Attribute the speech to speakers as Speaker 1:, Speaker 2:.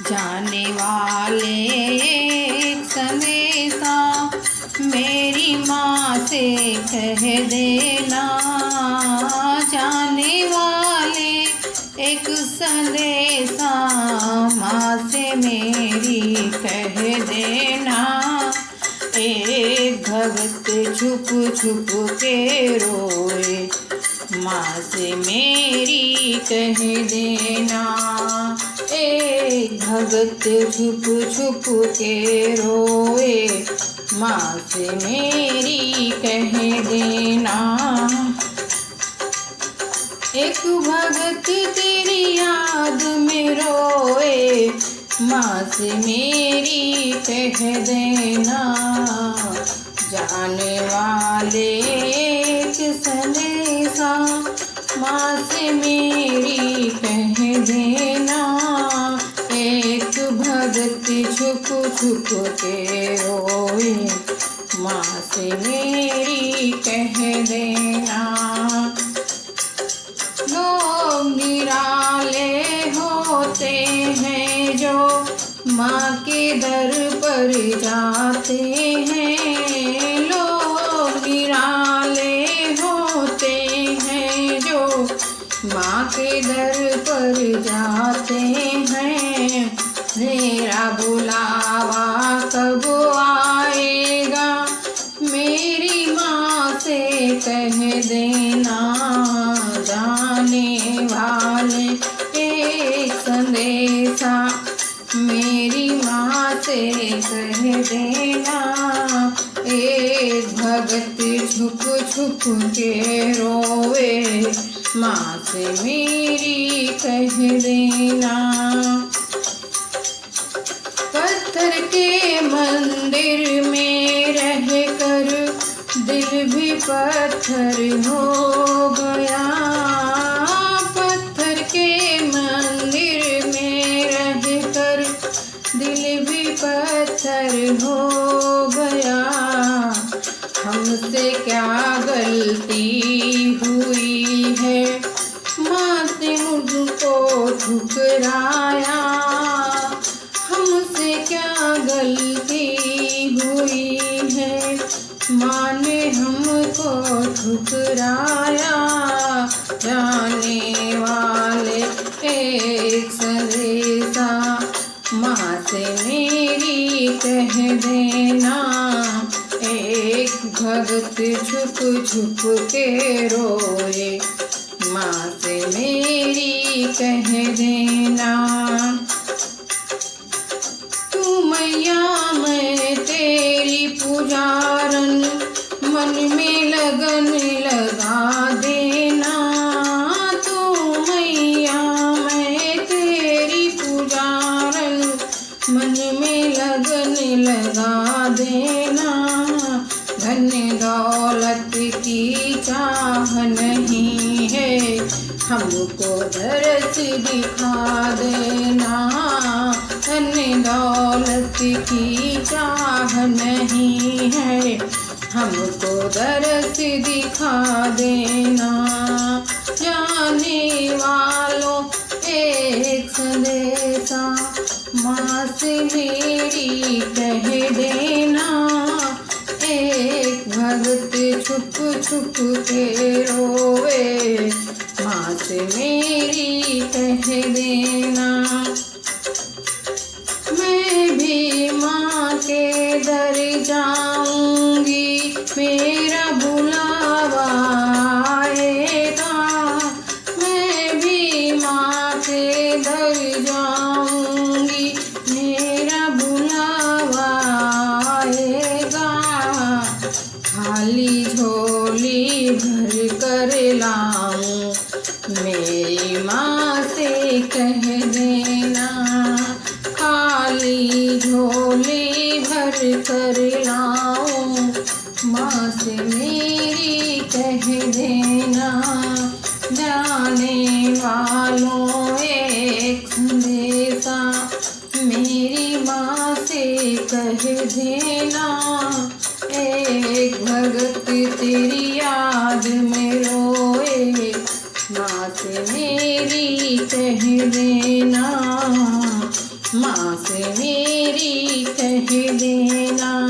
Speaker 1: जाने वाले एक संदेशा मेरी माँ से कह देना। जाने वाले एक संदेशा माँ से मेरी कह देना। एक भगत छुप छुप के रोए, माँ से मेरी कह देना। एक भगत छुप छुप के रोए, माँ से मेरी कह देना। एक भगत तेरी याद में रोए, माँ से मेरी कह देना। जाने वाले एक संदेशा माँ से मेरी कह देना। एक भगत छुप छुप के रोए, माँ से मेरी कह देना। लोग निराले होते हैं जो माँ के दर पर जाते हैं। लोग निराले होते हैं जो माँ के दर पर जाते हैं। मेरा बुलावा कब आएगा, मेरी माँ से कह देना। जाने वाले एक संदेशा मेरी माँ से कह देना। एक भगत छुप छुप के रोए, माँ से मेरी कह देना। पत्थर के मंदिर में रहकर दिल भी पत्थर हो गया। पत्थर के मंदिर में रहकर दिल भी पत्थर हो गया। हमसे क्या गलती हुई है, माँ ने मुझको ठुकराया। हमसे क्या गलती हुई है, माँ ने हमको ठुकराया। जाने वाले एक संदेशा माँ से मेरी कह देना। एक भगत छुप छुप के रोए, माँ से मेरी कह देना। तू मैया मैं तेरी पुजारन, मन में लगन लगा देना। तू मैया मैं तेरी पुजारन, मन में लगन लगा देना। धन दौलत की चाह नहीं है, हमको दरस दिखा देना। धन दौलत की चाह नहीं है, हमको दरस दिखा देना। जाने वालों एक संदेशा माँ से मेरी कह देना। एक भगत छुप छुप के रोए, माँ से मेरी कह देना। मैं भी माँ के दर जाऊंगी, मेरा बुलावा आएगा। मैं भी माँ के दर जाऊंगी, मेरा बुलावा आएगा। खाली झोली भर कर लाऊं, मेरी माँ से कह देना। खाली झोली भर कर लाऊं, माँ से मेरी कह देना। जाने वालों एक संदेशा मेरी माँ से कह देना। एक भगत तेरी याद में रोए, माँ से मेरी कह देना। माँ से मेरी कह देना।